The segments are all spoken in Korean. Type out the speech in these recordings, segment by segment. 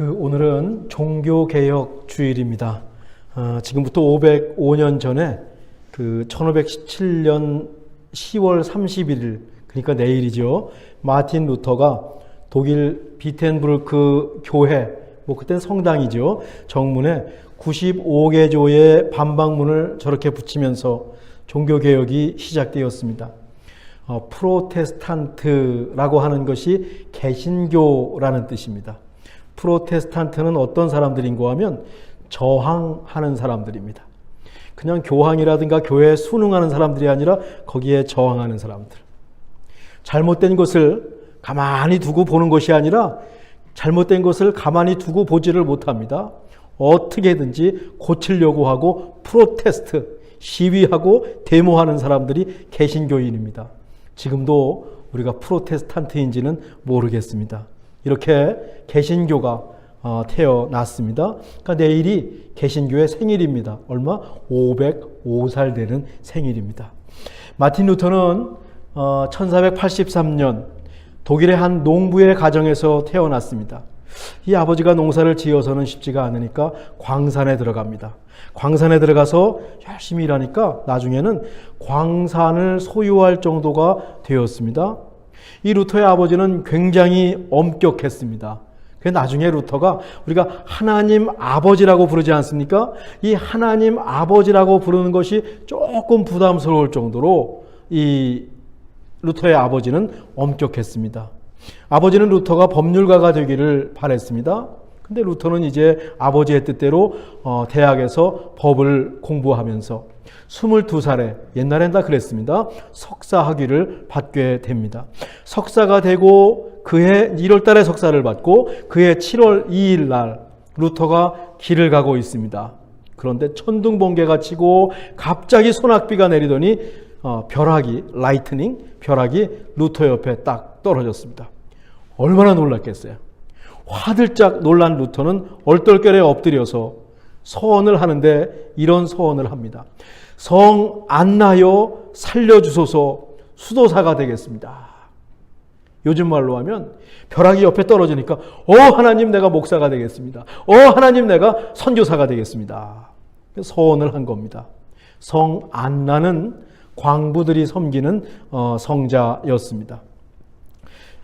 오늘은 종교개혁 주일입니다. 지금부터 505년 전에 1517년 10월 31일, 그러니까 내일이죠. 마틴 루터가 독일 비텐부르크 교회, 그땐 성당이죠. 정문에 95개조의 반박문을 저렇게 붙이면서 종교개혁이 시작되었습니다. 프로테스탄트라고 하는 것이 개신교라는 뜻입니다. 프로테스탄트는 어떤 사람들인가 하면 저항하는 사람들입니다. 그냥 교황이라든가 교회에 순응하는 사람들이 아니라 거기에 저항하는 사람들. 잘못된 것을 가만히 두고 보는 것이 아니라 잘못된 것을 가만히 두고 보지를 못합니다. 어떻게든지 고치려고 하고 프로테스트, 시위하고 데모하는 사람들이 개신교인입니다. 지금도 우리가 프로테스탄트인지는 모르겠습니다. 이렇게 개신교가 태어났습니다. 그러니까 내일이 개신교의 생일입니다. 얼마? 505살 되는 생일입니다. 마틴 루터는 1483년 독일의 한 농부의 가정에서 태어났습니다. 이 아버지가 농사를 지어서는 쉽지가 않으니까 광산에 들어갑니다. 광산에 들어가서 열심히 일하니까 나중에는 광산을 소유할 정도가 되었습니다. 이 루터의 아버지는 굉장히 엄격했습니다. 그래서 나중에 루터가 우리가 하나님 아버지라고 부르지 않습니까? 이 하나님 아버지라고 부르는 것이 조금 부담스러울 정도로 이 루터의 아버지는 엄격했습니다. 아버지는 루터가 법률가가 되기를 바랬습니다. 근데 루터는 이제 아버지의 뜻대로 대학에서 법을 공부하면서 22살에, 옛날엔 다 그랬습니다, 석사 학위를 받게 됩니다. 석사가 되고 그해 1월 달에 석사를 받고 그해 7월 2일 날 루터가 길을 가고 있습니다. 그런데 천둥번개가 치고 갑자기 소낙비가 내리더니 벼락이, 라이트닝, 벼락이 루터 옆에 딱 떨어졌습니다. 얼마나 놀랐겠어요. 화들짝 놀란 루터는 얼떨결에 엎드려서 서원을 하는데 이런 서원을 합니다. 성 안나여 살려주소서, 수도사가 되겠습니다. 요즘 말로 하면 벼락이 옆에 떨어지니까 하나님 내가 목사가 되겠습니다. 하나님 내가 선교사가 되겠습니다. 서원을 한 겁니다. 성 안나는 광부들이 섬기는 성자였습니다.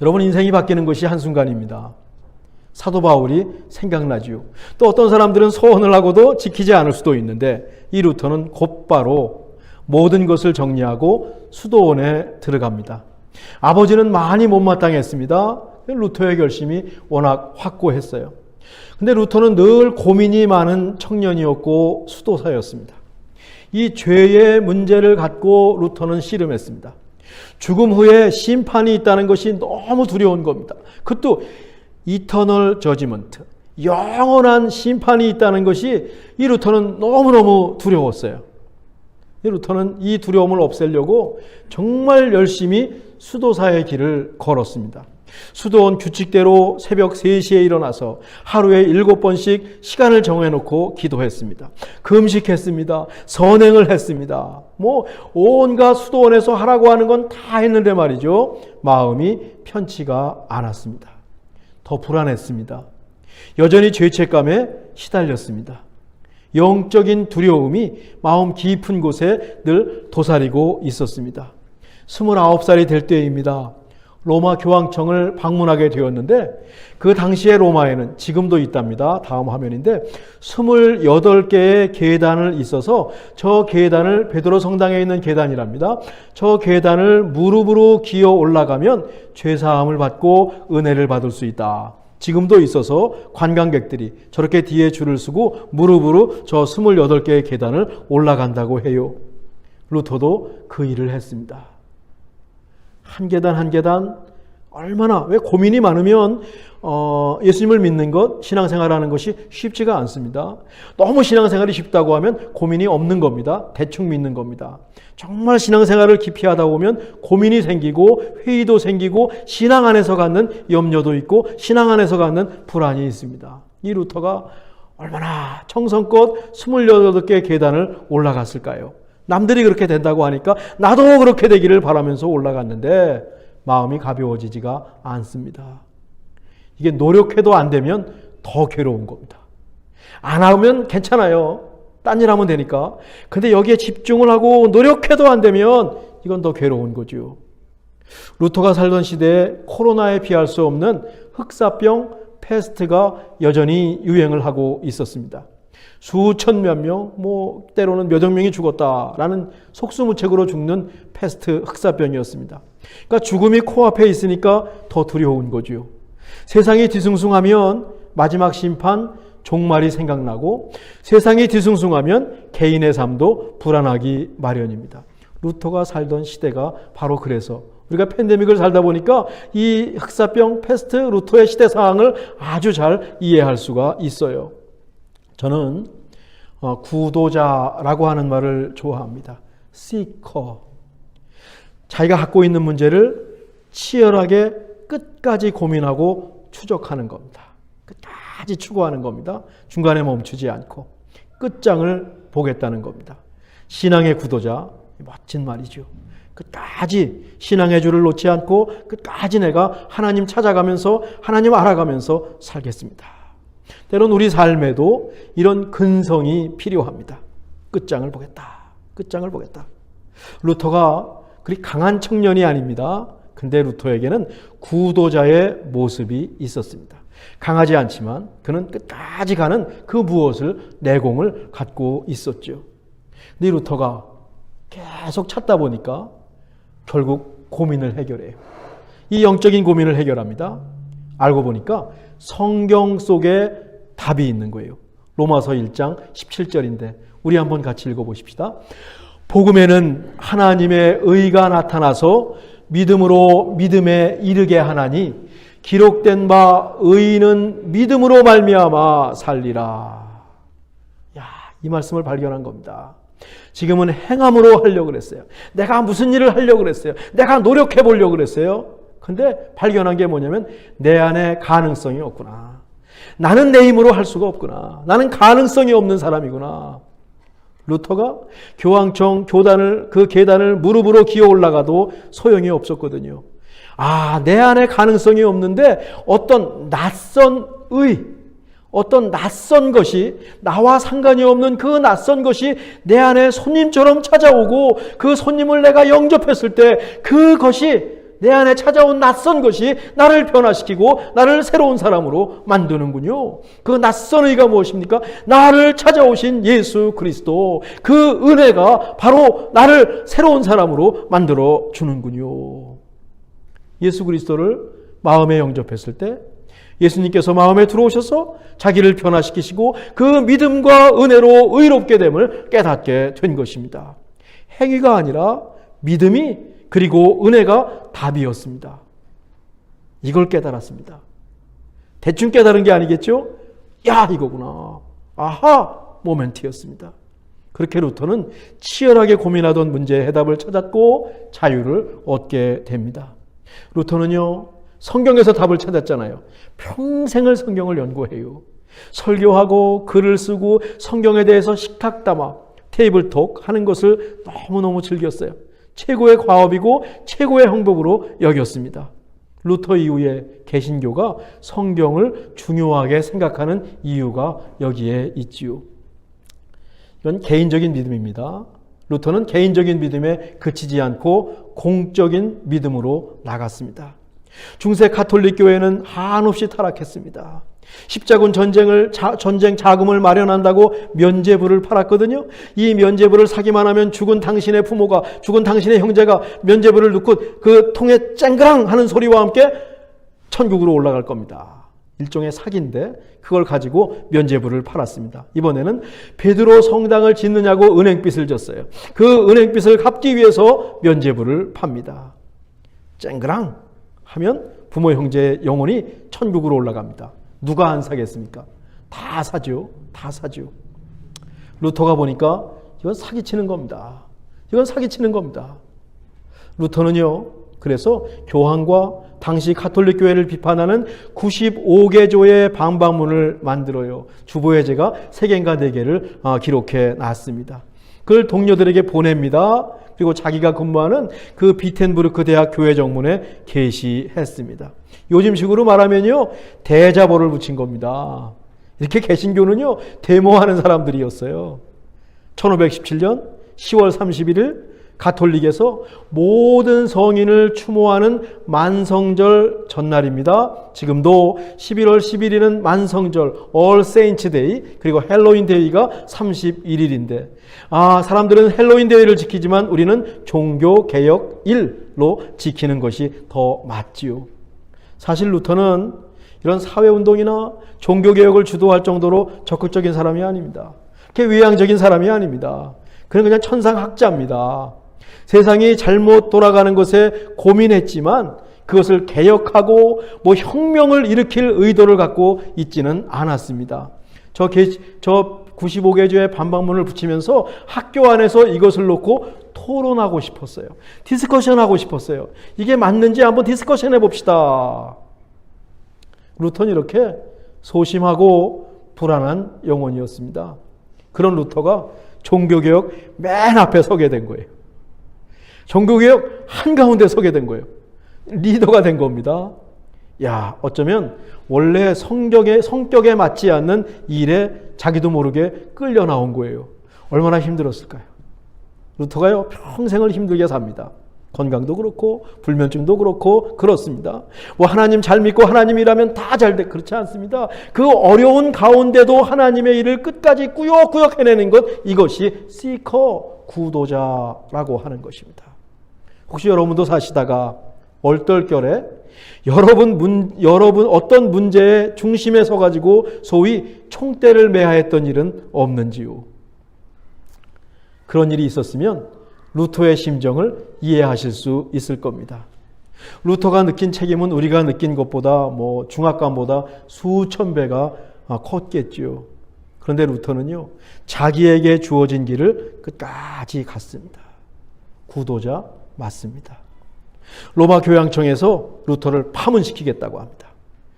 여러분, 인생이 바뀌는 것이 한순간입니다. 사도 바울이 생각나지요. 또 어떤 사람들은 소원을 하고도 지키지 않을 수도 있는데 이 루터는 곧바로 모든 것을 정리하고 수도원에 들어갑니다. 아버지는 많이 못마땅했습니다. 루터의 결심이 워낙 확고했어요. 근데 루터는 늘 고민이 많은 청년이었고 수도사였습니다. 이 죄의 문제를 갖고 루터는 씨름했습니다. 죽음 후에 심판이 있다는 것이 너무 두려운 겁니다. 그것도 이터널 저지먼트, 영원한 심판이 있다는 것이 이 루터는 너무너무 두려웠어요. 이 루터는 이 두려움을 없애려고 정말 열심히 수도사의 길을 걸었습니다. 수도원 규칙대로 새벽 3시에 일어나서 하루에 7번씩 시간을 정해놓고 기도했습니다. 금식했습니다. 선행을 했습니다. 온갖 수도원에서 하라고 하는 건 다 했는데 말이죠, 마음이 편치가 않았습니다. 더 불안했습니다. 여전히 죄책감에 시달렸습니다. 영적인 두려움이 마음 깊은 곳에 늘 도사리고 있었습니다. 29살이 될 때입니다. 로마 교황청을 방문하게 되었는데 그 당시에 로마에는 지금도 있답니다. 다음 화면인데 28개의 계단을 있어서 저 계단을, 베드로 성당에 있는 계단이랍니다. 저 계단을 무릎으로 기어 올라가면 죄사함을 받고 은혜를 받을 수 있다. 지금도 있어서 관광객들이 저렇게 뒤에 줄을 서고 무릎으로 저 28개의 계단을 올라간다고 해요. 루터도 그 일을 했습니다. 한 계단 한 계단, 얼마나, 왜 고민이 많으면 예수님을 믿는 것, 신앙생활하는 것이 쉽지가 않습니다. 너무 신앙생활이 쉽다고 하면 고민이 없는 겁니다. 대충 믿는 겁니다. 정말 신앙생활을 깊이 하다 보면 고민이 생기고 회의도 생기고 신앙 안에서 갖는 염려도 있고 신앙 안에서 갖는 불안이 있습니다. 이 루터가 얼마나 정성껏 28개의 계단을 올라갔을까요? 남들이 그렇게 된다고 하니까 나도 그렇게 되기를 바라면서 올라갔는데 마음이 가벼워지지가 않습니다. 이게 노력해도 안 되면 더 괴로운 겁니다. 안 하면 괜찮아요. 딴 일 하면 되니까. 근데 여기에 집중을 하고 노력해도 안 되면 이건 더 괴로운 거죠. 루터가 살던 시대에 코로나에 비할 수 없는 흑사병, 패스트가 여전히 유행을 하고 있었습니다. 수천 몇 명, 때로는 몇억 명이 죽었다라는 속수무책으로 죽는 패스트 흑사병이었습니다. 그러니까 죽음이 코앞에 있으니까 더 두려운 거죠. 세상이 뒤숭숭하면 마지막 심판, 종말이 생각나고 세상이 뒤숭숭하면 개인의 삶도 불안하기 마련입니다. 루터가 살던 시대가 바로 그래서 우리가 팬데믹을 살다 보니까 이 흑사병, 패스트, 루터의 시대 상황을 아주 잘 이해할 수가 있어요. 저는 구도자라고 하는 말을 좋아합니다. seeker. 자기가 갖고 있는 문제를 치열하게 끝까지 고민하고 추적하는 겁니다. 끝까지 추구하는 겁니다. 중간에 멈추지 않고 끝장을 보겠다는 겁니다. 신앙의 구도자, 멋진 말이죠. 끝까지 신앙의 줄을 놓지 않고 끝까지 내가 하나님 찾아가면서 하나님 알아가면서 살겠습니다. 때론 우리 삶에도 이런 근성이 필요합니다. 끝장을 보겠다. 끝장을 보겠다. 루터가 그리 강한 청년이 아닙니다. 근데 루터에게는 구도자의 모습이 있었습니다. 강하지 않지만 그는 끝까지 가는 그 무엇을 내공을 갖고 있었죠. 근데 루터가 계속 찾다 보니까 결국 고민을 해결해요. 이 영적인 고민을 해결합니다. 알고 보니까 성경 속에 답이 있는 거예요. 로마서 1장 17절인데 우리 한번 같이 읽어보십시다. 복음에는 하나님의 의가 나타나서 믿음으로 믿음에 이르게 하나니 기록된 바 의인은 믿음으로 말미암아 살리라. 이 말씀을 발견한 겁니다. 지금은 행함으로 하려고 그랬어요. 내가 무슨 일을 하려고 그랬어요. 내가 노력해 보려고 그랬어요. 근데 발견한 게 뭐냐면 내 안에 가능성이 없구나. 나는 내 힘으로 할 수가 없구나. 나는 가능성이 없는 사람이구나. 루터가 교황청 그 계단을 무릎으로 기어 올라가도 소용이 없었거든요. 내 안에 가능성이 없는데 어떤 낯선 것이 나와 상관이 없는 그 낯선 것이 내 안에 손님처럼 찾아오고 그 손님을 내가 영접했을 때 그것이 내 안에 찾아온 낯선 것이 나를 변화시키고 나를 새로운 사람으로 만드는군요. 그 낯선 의가 무엇입니까? 나를 찾아오신 예수 그리스도, 그 은혜가 바로 나를 새로운 사람으로 만들어 주는군요. 예수 그리스도를 마음에 영접했을 때 예수님께서 마음에 들어오셔서 자기를 변화시키시고 그 믿음과 은혜로 의롭게 됨을 깨닫게 된 것입니다. 행위가 아니라 믿음이 그리고 은혜가 답이었습니다. 이걸 깨달았습니다. 대충 깨달은 게 아니겠죠? 이거구나. 아하 모멘트였습니다. 그렇게 루터는 치열하게 고민하던 문제의 해답을 찾았고 자유를 얻게 됩니다. 루터는요, 성경에서 답을 찾았잖아요. 평생을 성경을 연구해요. 설교하고 글을 쓰고 성경에 대해서 식탁 담아 테이블톡 하는 것을 너무너무 즐겼어요. 최고의 과업이고 최고의 행복으로 여겼습니다. 루터 이후에 개신교가 성경을 중요하게 생각하는 이유가 여기에 있지요. 이건 개인적인 믿음입니다. 루터는 개인적인 믿음에 그치지 않고 공적인 믿음으로 나갔습니다. 중세 가톨릭 교회는 한없이 타락했습니다. 십자군 전쟁 자금을 마련한다고 면죄부를 팔았거든요. 이 면죄부를 사기만 하면 죽은 당신의 부모가, 죽은 당신의 형제가 면죄부를 넣고 그 통에 쨍그랑 하는 소리와 함께 천국으로 올라갈 겁니다. 일종의 사기인데 그걸 가지고 면죄부를 팔았습니다. 이번에는 베드로 성당을 짓느냐고 은행빚을 졌어요. 그 은행빚을 갚기 위해서 면죄부를 팝니다. 쨍그랑 하면 부모 형제의 영혼이 천국으로 올라갑니다. 누가 안 사겠습니까? 다 사죠. 다 사죠. 루터가 보니까 이건 사기치는 겁니다. 이건 사기치는 겁니다. 루터는요, 그래서 교황과 당시 가톨릭 교회를 비판하는 95개조의 반박문을 만들어요. 주보의 제가 3개인가 4개를 기록해 놨습니다. 그걸 동료들에게 보냅니다. 그리고 자기가 근무하는 그 비텐부르크 대학 교회 정문에 게시했습니다. 요즘식으로 말하면요, 대자보를 붙인 겁니다. 이렇게 개신교는요, 데모하는 사람들이었어요. 1517년 10월 31일 가톨릭에서 모든 성인을 추모하는 만성절 전날입니다. 지금도 11월 11일은 만성절, All Saints Day, 그리고 헬로윈 데이가 31일인데, 사람들은 헬로윈 데이를 지키지만 우리는 종교개혁일로 지키는 것이 더 맞지요. 사실 루터는 이런 사회운동이나 종교개혁을 주도할 정도로 적극적인 사람이 아닙니다. 그렇게 외향적인 사람이 아닙니다. 그는 그냥 천상학자입니다. 세상이 잘못 돌아가는 것에 고민했지만 그것을 개혁하고 혁명을 일으킬 의도를 갖고 있지는 않았습니다. 저 95개조의 반박문을 붙이면서 학교 안에서 이것을 놓고 토론하고 싶었어요. 디스커션하고 싶었어요. 이게 맞는지 한번 디스커션 해봅시다. 루터는 이렇게 소심하고 불안한 영혼이었습니다. 그런 루터가 종교개혁 맨 앞에 서게 된 거예요. 종교개혁 한가운데 서게 된 거예요. 리더가 된 겁니다. 어쩌면 원래 성격에 맞지 않는 일에 자기도 모르게 끌려 나온 거예요. 얼마나 힘들었을까요? 루터가요, 평생을 힘들게 삽니다. 건강도 그렇고 불면증도 그렇고 그렇습니다. 하나님 잘 믿고 하나님이라면 다 잘 돼. 그렇지 않습니다. 그 어려운 가운데도 하나님의 일을 끝까지 꾸역꾸역 해내는 것, 이것이 시커, 구도자라고 하는 것입니다. 혹시 여러분도 사시다가 얼떨결에 여러분 어떤 문제의 중심에 서가지고 소위 총대를 매야 했던 일은 없는지요? 그런 일이 있었으면 루터의 심정을 이해하실 수 있을 겁니다. 루터가 느낀 책임은 우리가 느낀 것보다 중압감보다 수천 배가 컸겠지요. 그런데 루터는요, 자기에게 주어진 길을 끝까지 갔습니다. 구도자 맞습니다. 로마 교황청에서 루터를 파문시키겠다고 합니다.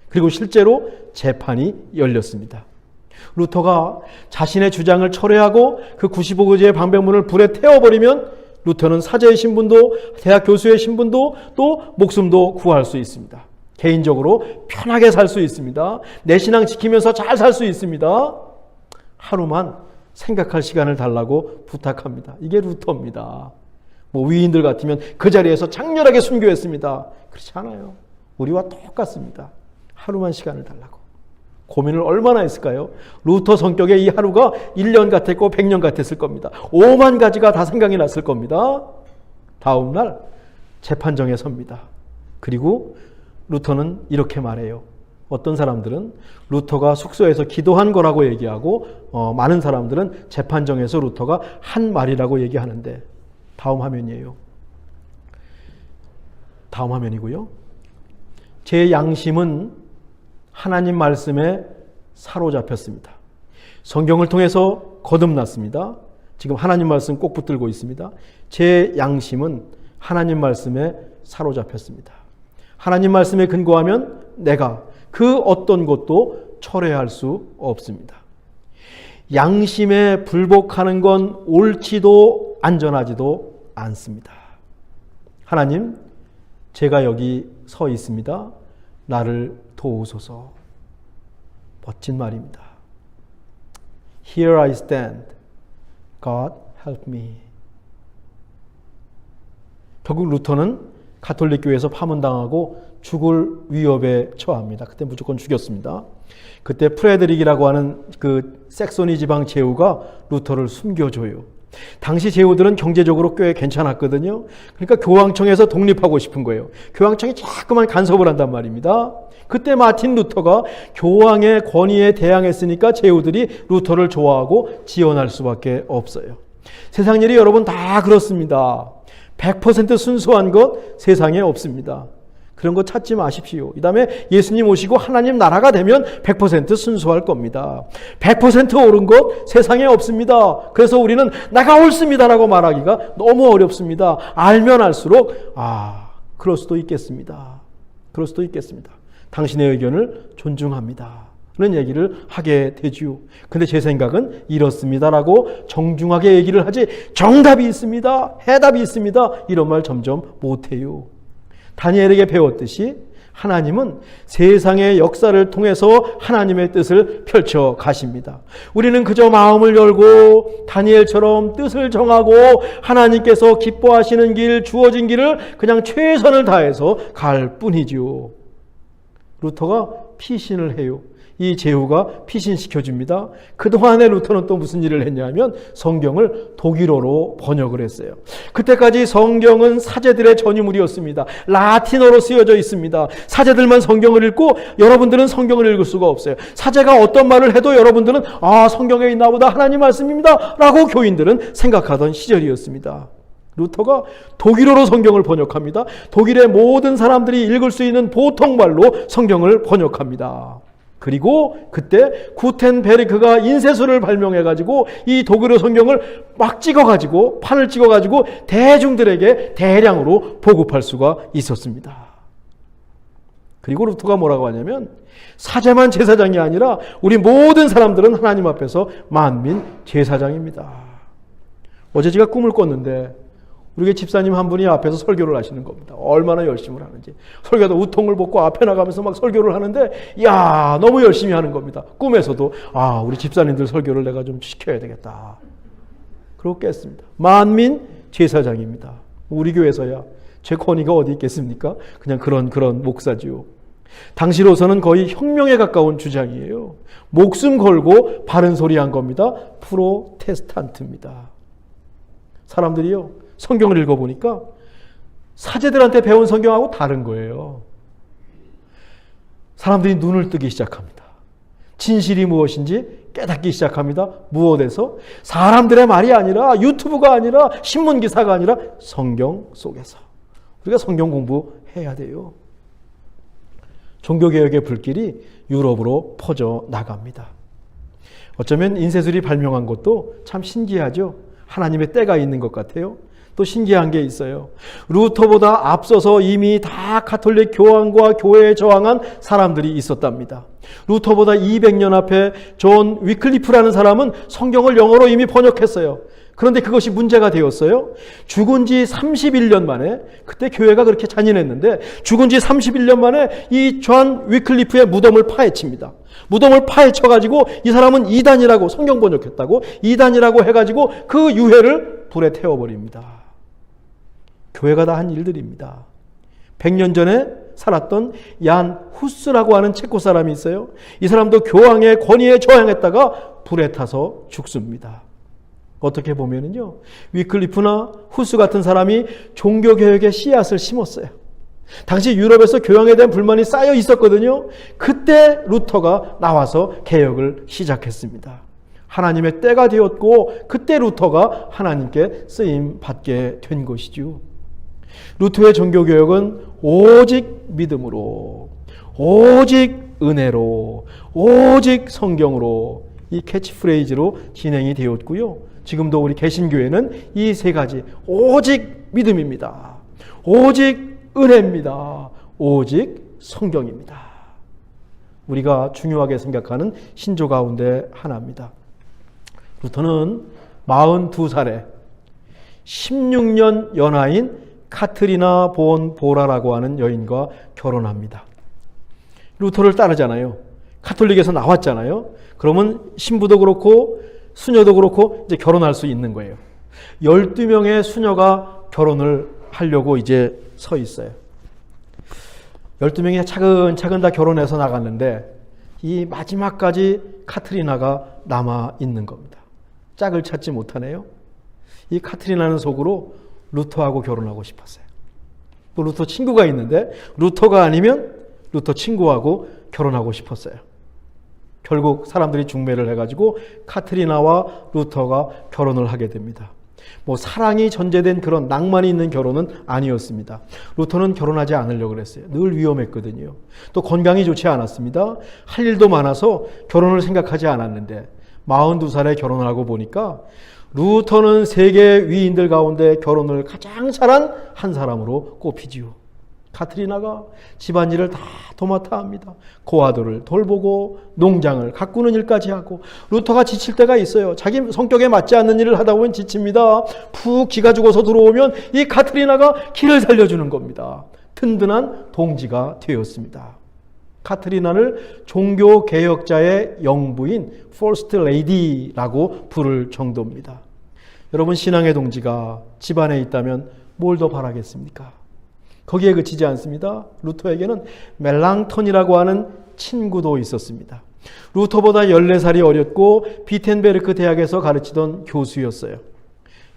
그리고 실제로 재판이 열렸습니다. 루터가 자신의 주장을 철회하고 그 95개조의 방백문을 불에 태워버리면 루터는 사제의 신분도, 대학 교수의 신분도, 또 목숨도 구할 수 있습니다. 개인적으로 편하게 살 수 있습니다. 내 신앙 지키면서 잘 살 수 있습니다. 하루만 생각할 시간을 달라고 부탁합니다. 이게 루터입니다. 위인들 같으면 그 자리에서 장렬하게 순교했습니다. 그렇지 않아요. 우리와 똑같습니다. 하루만 시간을 달라고. 고민을 얼마나 했을까요? 루터 성격에 이 하루가 1년 같았고 100년 같았을 겁니다. 5만 가지가 다 생각이 났을 겁니다. 다음 날 재판정에 섭니다. 그리고 루터는 이렇게 말해요. 어떤 사람들은 루터가 숙소에서 기도한 거라고 얘기하고 많은 사람들은 재판정에서 루터가 한 말이라고 얘기하는데, 다음 화면이에요. 다음 화면이고요. 제 양심은 하나님 말씀에 사로잡혔습니다. 성경을 통해서 거듭났습니다. 지금 하나님 말씀 꼭 붙들고 있습니다. 제 양심은 하나님 말씀에 사로잡혔습니다. 하나님 말씀에 근거하면 내가 그 어떤 것도 철회할 수 없습니다. 양심에 불복하는 건 옳지도 안전하지도 않습니다. 하나님, 제가 여기 서 있습니다. 나를 도우소서. 멋진 말입니다. Here I stand. God help me. 결국 루터는 가톨릭 교회에서 파문당하고 죽을 위협에 처합니다. 그때 무조건 죽였습니다. 그때 프레드릭이라고 하는 그 색소니 지방 제후가 루터를 숨겨줘요. 당시 제후들은 경제적으로 꽤 괜찮았거든요. 그러니까 교황청에서 독립하고 싶은 거예요. 교황청이 자꾸만 간섭을 한단 말입니다. 그때 마틴 루터가 교황의 권위에 대항했으니까 제후들이 루터를 좋아하고 지원할 수밖에 없어요. 세상 일이 여러분 다 그렇습니다. 100% 순수한 것 세상에 없습니다. 그런 거 찾지 마십시오. 이 다음에 예수님 오시고 하나님 나라가 되면 100% 순수할 겁니다. 100% 옳은 것 세상에 없습니다. 그래서 우리는 내가 옳습니다라고 말하기가 너무 어렵습니다. 알면 알수록 그럴 수도 있겠습니다. 그럴 수도 있겠습니다. 당신의 의견을 존중합니다. 는 얘기를 하게 되지요. 근데 제 생각은 이렇습니다라고 정중하게 얘기를 하지, 정답이 있습니다, 해답이 있습니다, 이런 말 점점 못해요. 다니엘에게 배웠듯이 하나님은 세상의 역사를 통해서 하나님의 뜻을 펼쳐 가십니다. 우리는 그저 마음을 열고 다니엘처럼 뜻을 정하고 하나님께서 기뻐하시는 길, 주어진 길을 그냥 최선을 다해서 갈 뿐이지요. 루터가 피신을 해요. 이 제후가 피신시켜줍니다. 그동안에 루터는 또 무슨 일을 했냐면 성경을 독일어로 번역을 했어요. 그때까지 성경은 사제들의 전유물이었습니다. 라틴어로 쓰여져 있습니다. 사제들만 성경을 읽고 여러분들은 성경을 읽을 수가 없어요. 사제가 어떤 말을 해도 여러분들은 성경에 있나 보다, 하나님 말씀입니다 라고 교인들은 생각하던 시절이었습니다. 루터가 독일어로 성경을 번역합니다. 독일의 모든 사람들이 읽을 수 있는 보통말로 성경을 번역합니다. 그리고 그때 구텐베르크가 인쇄술을 발명해가지고 이 독일어 성경을 막 찍어가지고 판을 찍어가지고 대중들에게 대량으로 보급할 수가 있었습니다. 그리고 루터가 뭐라고 하냐면 사제만 제사장이 아니라 우리 모든 사람들은 하나님 앞에서 만민 제사장입니다. 어제 제가 꿈을 꿨는데 우리 집사님 한 분이 앞에서 설교를 하시는 겁니다. 얼마나 열심을 하는지. 설교도 우통을 벗고 앞에 나가면서 막 설교를 하는데 너무 열심히 하는 겁니다. 꿈에서도 우리 집사님들 설교를 내가 좀 시켜야 되겠다. 그러고 깼습니다. 만민 제사장입니다. 우리 교회에서야 제 권위가 어디 있겠습니까? 그냥 그런 목사지요. 당시로서는 거의 혁명에 가까운 주장이에요. 목숨 걸고 바른 소리 한 겁니다. 프로테스탄트입니다. 사람들이요, 성경을 읽어보니까 사제들한테 배운 성경하고 다른 거예요. 사람들이 눈을 뜨기 시작합니다. 진실이 무엇인지 깨닫기 시작합니다. 무엇에서? 사람들의 말이 아니라, 유튜브가 아니라, 신문기사가 아니라 성경 속에서. 우리가 성경 공부해야 돼요. 종교개혁의 불길이 유럽으로 퍼져 나갑니다. 어쩌면 인쇄술이 발명한 것도 참 신기하죠. 하나님의 때가 있는 것 같아요. 또 신기한 게 있어요. 루터보다 앞서서 이미 다 가톨릭 교황과 교회에 저항한 사람들이 있었답니다. 루터보다 200년 앞에 존 위클리프라는 사람은 성경을 영어로 이미 번역했어요. 그런데 그것이 문제가 되었어요. 죽은 지 31년 만에, 그때 교회가 그렇게 잔인했는데 죽은 지 31년 만에 이 존 위클리프의 무덤을 파헤칩니다. 무덤을 파헤쳐가지고 이 사람은 이단이라고, 성경 번역했다고 이단이라고 해가지고 그 유해를 불에 태워버립니다. 교회가 다 한 일들입니다. 100년 전에 살았던 얀 후스라고 하는 체코 사람이 있어요. 이 사람도 교황의 권위에 저항했다가 불에 타서 죽습니다. 어떻게 보면은요, 위클리프나 후스 같은 사람이 종교개혁의 씨앗을 심었어요. 당시 유럽에서 교황에 대한 불만이 쌓여 있었거든요. 그때 루터가 나와서 개혁을 시작했습니다. 하나님의 때가 되었고 그때 루터가 하나님께 쓰임 받게 된 것이죠. 루터의 종교개혁은 오직 믿음으로, 오직 은혜로, 오직 성경으로, 이 캐치프레이즈로 진행이 되었고요. 지금도 우리 개신교회는 이 세 가지, 오직 믿음입니다, 오직 은혜입니다, 오직 성경입니다. 우리가 중요하게 생각하는 신조 가운데 하나입니다. 루터는 42살에 16년 연하인 카트리나 본 보라라고 하는 여인과 결혼합니다. 루터를 따르잖아요. 가톨릭에서 나왔잖아요. 그러면 신부도 그렇고 수녀도 그렇고 이제 결혼할 수 있는 거예요. 12명의 수녀가 결혼을 하려고 이제 서 있어요. 12명이 차근차근 다 결혼해서 나갔는데 이 마지막까지 카트리나가 남아 있는 겁니다. 짝을 찾지 못하네요. 이 카트리나는 속으로 루터하고 결혼하고 싶었어요. 또 루터 친구가 있는데 루터가 아니면 루터 친구하고 결혼하고 싶었어요. 결국 사람들이 중매를 해가지고 카트리나와 루터가 결혼을 하게 됩니다. 사랑이 전제된 그런 낭만이 있는 결혼은 아니었습니다. 루터는 결혼하지 않으려고 그랬어요. 늘 위험했거든요. 또 건강이 좋지 않았습니다. 할 일도 많아서 결혼을 생각하지 않았는데 42살에 결혼을 하고 보니까 루터는 세계 위인들 가운데 결혼을 가장 잘한 한 사람으로 꼽히지요. 카트리나가 집안일을 다 도맡아 합니다. 고아들을 돌보고 농장을 가꾸는 일까지 하고, 루터가 지칠 때가 있어요. 자기 성격에 맞지 않는 일을 하다 보면 지칩니다. 푹 기가 죽어서 들어오면 이 카트리나가 길을 살려주는 겁니다. 든든한 동지가 되었습니다. 카트리나를 종교개혁자의 영부인 퍼스트 레이디라고 부를 정도입니다. 여러분, 신앙의 동지가 집안에 있다면 뭘 더 바라겠습니까? 거기에 그치지 않습니다. 루터에게는 멜랑턴이라고 하는 친구도 있었습니다. 루터보다 14살이 어렸고 비텐베르크 대학에서 가르치던 교수였어요.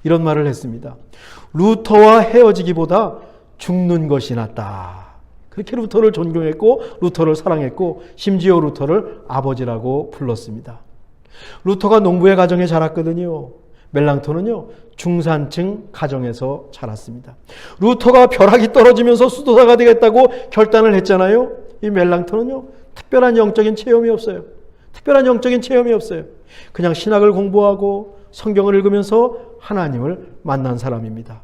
이런 말을 했습니다. 루터와 헤어지기보다 죽는 것이 낫다. 그렇게 루터를 존경했고 루터를 사랑했고 심지어 루터를 아버지라고 불렀습니다. 루터가 농부의 가정에 자랐거든요. 멜랑톤은요, 중산층 가정에서 자랐습니다. 루터가 벼락이 떨어지면서 수도사가 되겠다고 결단을 했잖아요. 이 멜랑톤은요, 특별한 영적인 체험이 없어요. 그냥 신학을 공부하고 성경을 읽으면서 하나님을 만난 사람입니다.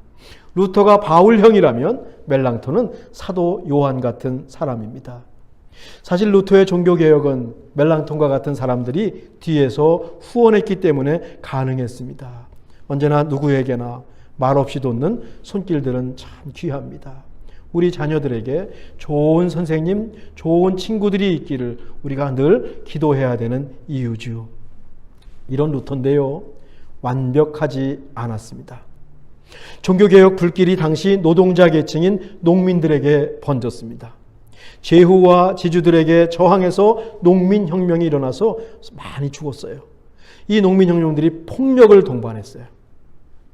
루터가 바울형이라면 멜랑톤은 사도 요한 같은 사람입니다. 사실 루터의 종교개혁은 멜랑톤과 같은 사람들이 뒤에서 후원했기 때문에 가능했습니다. 언제나 누구에게나 말없이 돋는 손길들은 참 귀합니다. 우리 자녀들에게 좋은 선생님, 좋은 친구들이 있기를 우리가 늘 기도해야 되는 이유죠. 이런 루터인데요, 완벽하지 않았습니다. 종교개혁 불길이 당시 노동자 계층인 농민들에게 번졌습니다. 제후와 지주들에게 저항해서 농민혁명이 일어나서 많이 죽었어요. 이 농민혁명들이 폭력을 동반했어요.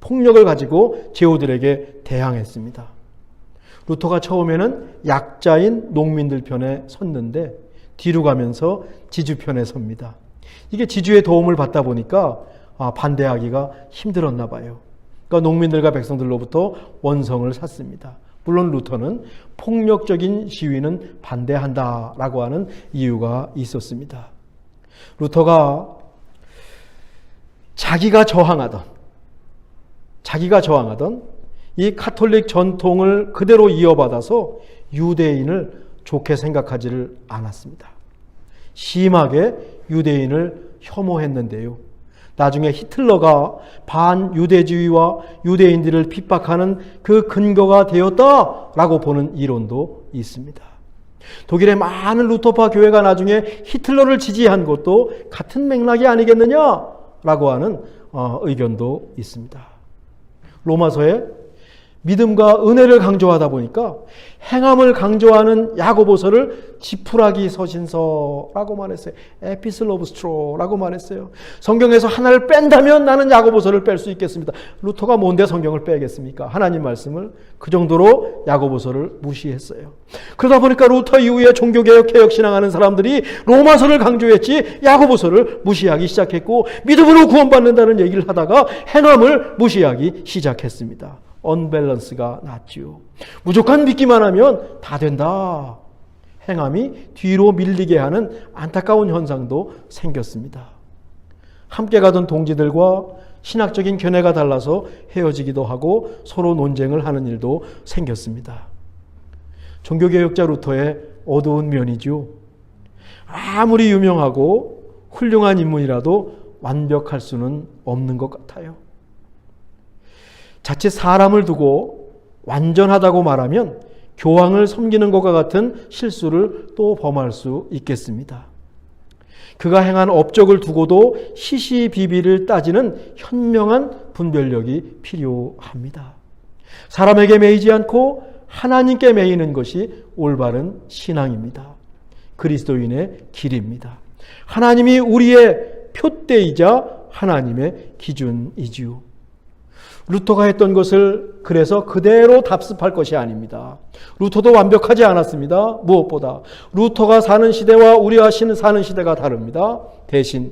폭력을 가지고 제후들에게 대항했습니다. 루터가 처음에는 약자인 농민들 편에 섰는데 뒤로 가면서 지주 편에 섭니다. 이게 지주의 도움을 받다 보니까 반대하기가 힘들었나 봐요. 그러니까 농민들과 백성들로부터 원성을 샀습니다. 물론 루터는 폭력적인 시위는 반대한다라고 하는 이유가 있었습니다. 루터가 자기가 저항하던 이 카톨릭 전통을 그대로 이어받아서 유대인을 좋게 생각하지를 않았습니다. 심하게 유대인을 혐오했는데요. 나중에 히틀러가 반유대주의와 유대인들을 핍박하는 그 근거가 되었다라고 보는 이론도 있습니다. 독일의 많은 루터파 교회가 나중에 히틀러를 지지한 것도 같은 맥락이 아니겠느냐라고 하는 의견도 있습니다. 로마서에 믿음과 은혜를 강조하다 보니까 행함을 강조하는 야고보서를 지푸라기 서신서라고 말했어요. 에피슬 오브 스트로라고 말했어요. 성경에서 하나를 뺀다면 나는 야고보서를 뺄 수 있겠습니다. 루터가 뭔데 성경을 빼겠습니까? 하나님 말씀을. 그 정도로 야고보서를 무시했어요. 그러다 보니까 루터 이후에 종교개혁 개혁신앙하는 사람들이 로마서를 강조했지 야고보서를 무시하기 시작했고, 믿음으로 구원받는다는 얘기를 하다가 행함을 무시하기 시작했습니다. 언밸런스가 났지요. 무조건 믿기만 하면 다 된다. 행함이 뒤로 밀리게 하는 안타까운 현상도 생겼습니다. 함께 가던 동지들과 신학적인 견해가 달라서 헤어지기도 하고 서로 논쟁을 하는 일도 생겼습니다. 종교개혁자 루터의 어두운 면이죠. 아무리 유명하고 훌륭한 인물이라도 완벽할 수는 없는 것 같아요. 자칫 사람을 두고 완전하다고 말하면 교황을 섬기는 것과 같은 실수를 또 범할 수 있겠습니다. 그가 행한 업적을 두고도 시시비비를 따지는 현명한 분별력이 필요합니다. 사람에게 매이지 않고 하나님께 매이는 것이 올바른 신앙입니다. 그리스도인의 길입니다. 하나님이 우리의 표대이자 하나님의 기준이지요. 루터가 했던 것을 그래서 그대로 답습할 것이 아닙니다. 루터도 완벽하지 않았습니다. 무엇보다 루터가 사는 시대와 우리가 사는 시대가 다릅니다. 대신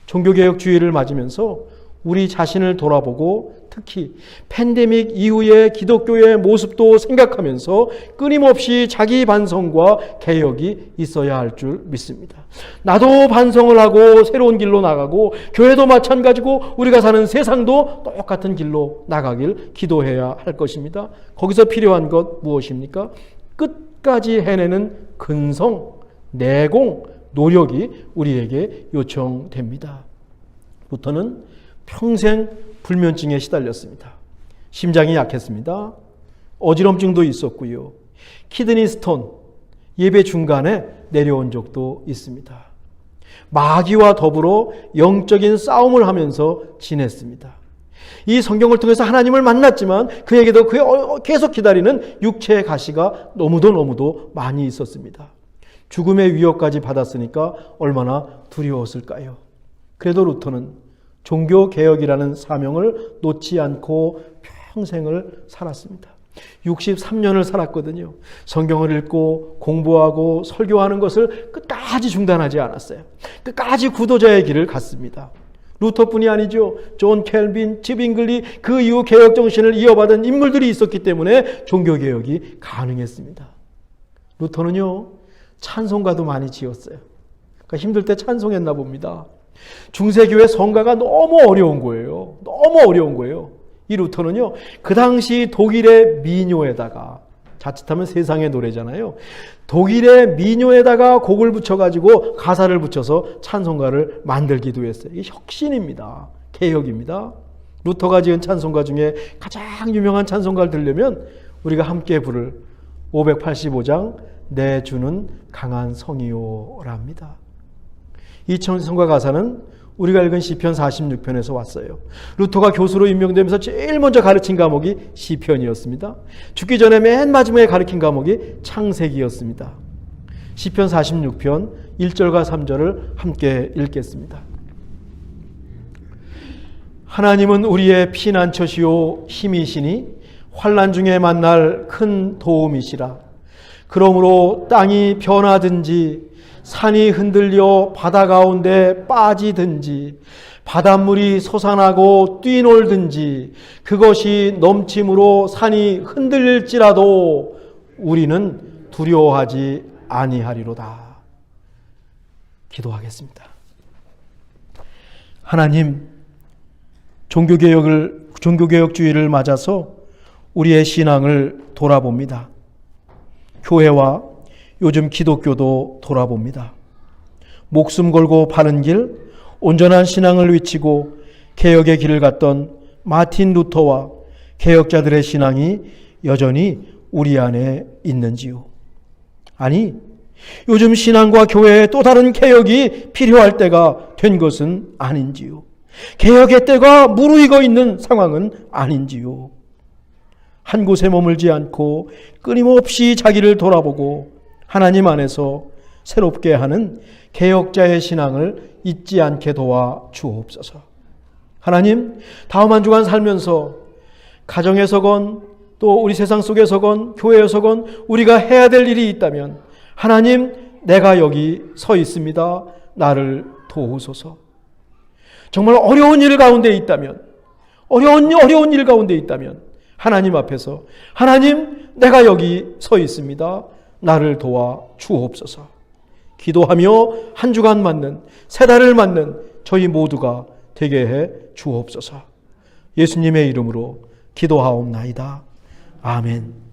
종교개혁주의를 맞으면서 우리 자신을 돌아보고 특히 팬데믹 이후의 기독교의 모습도 생각하면서 끊임없이 자기 반성과 개혁이 있어야 할 줄 믿습니다. 나도 반성을 하고 새로운 길로 나가고 교회도 마찬가지고 우리가 사는 세상도 똑같은 길로 나가길 기도해야 할 것입니다. 거기서 필요한 것 무엇입니까? 끝까지 해내는 근성, 내공, 노력이 우리에게 요청됩니다. 루터는 평생 불면증에 시달렸습니다. 심장이 약했습니다. 어지럼증도 있었고요. 키드니 스톤, 예배 중간에 내려온 적도 있습니다. 마귀와 더불어 영적인 싸움을 하면서 지냈습니다. 이 성경을 통해서 하나님을 만났지만 그에게도 계속 기다리는 육체의 가시가 너무도 많이 있었습니다. 죽음의 위협까지 받았으니까 얼마나 두려웠을까요? 그래도 루터는 종교개혁이라는 사명을 놓지 않고 평생을 살았습니다. 63년을 살았거든요. 성경을 읽고 공부하고 설교하는 것을 끝까지 중단하지 않았어요. 끝까지 구도자의 길을 갔습니다. 루터뿐이 아니죠. 존 켈빈, 칩잉글리, 그 이후 개혁 정신을 이어받은 인물들이 있었기 때문에 종교개혁이 가능했습니다. 루터는요, 찬송가도 많이 지었어요. 그러니까 힘들 때 찬송했나 봅니다. 중세교회 성가가 너무 어려운 거예요. 너무 어려운 거예요. 이 루터는요, 그 당시 독일의 민요에다가, 자칫하면 세상의 노래잖아요. 독일의 민요에다가 곡을 붙여가지고 가사를 붙여서 찬송가를 만들기도 했어요. 이게 혁신입니다. 개혁입니다. 루터가 지은 찬송가 중에 가장 유명한 찬송가를 들으려면 우리가 함께 부를 585장 내 주는 강한 성이요랍니다. 이 찬송가 가사는 우리가 읽은 시편 46편에서 왔어요. 루터가 교수로 임명되면서 제일 먼저 가르친 과목이 시편이었습니다. 죽기 전에 맨 마지막에 가르친 과목이 창세기였습니다. 시편 46편 1절과 3절을 함께 읽겠습니다. 하나님은 우리의 피난처시요 힘이시니 환난 중에 만날 큰 도움이시라. 그러므로 땅이 변하든지 산이 흔들려 바다 가운데 빠지든지 바닷물이 솟아나고 뛰놀든지 그것이 넘침으로 산이 흔들릴지라도 우리는 두려워하지 아니하리로다. 기도하겠습니다. 하나님, 종교개혁주의를 맞아서 우리의 신앙을 돌아봅니다. 교회와 요즘 기독교도 돌아봅니다. 목숨 걸고 바른 길, 온전한 신앙을 외치고 개혁의 길을 갔던 마틴 루터와 개혁자들의 신앙이 여전히 우리 안에 있는지요? 아니, 요즘 신앙과 교회에 또 다른 개혁이 필요할 때가 된 것은 아닌지요? 개혁의 때가 무르익어 있는 상황은 아닌지요? 한 곳에 머물지 않고 끊임없이 자기를 돌아보고 하나님 안에서 새롭게 하는 개혁자의 신앙을 잊지 않게 도와 주옵소서. 하나님, 다음 한 주간 살면서 가정에서건 또 우리 세상 속에서건 교회에서건 우리가 해야 될 일이 있다면 하나님, 내가 여기 서 있습니다. 나를 도우소서. 정말 어려운 일 가운데 있다면, 어려운 일 가운데 있다면 하나님 앞에서 하나님, 내가 여기 서 있습니다. 나를 도와 주옵소서. 기도하며 한 주간 맞는, 세 달을 맞는 저희 모두가 되게 해 주옵소서. 예수님의 이름으로 기도하옵나이다. 아멘.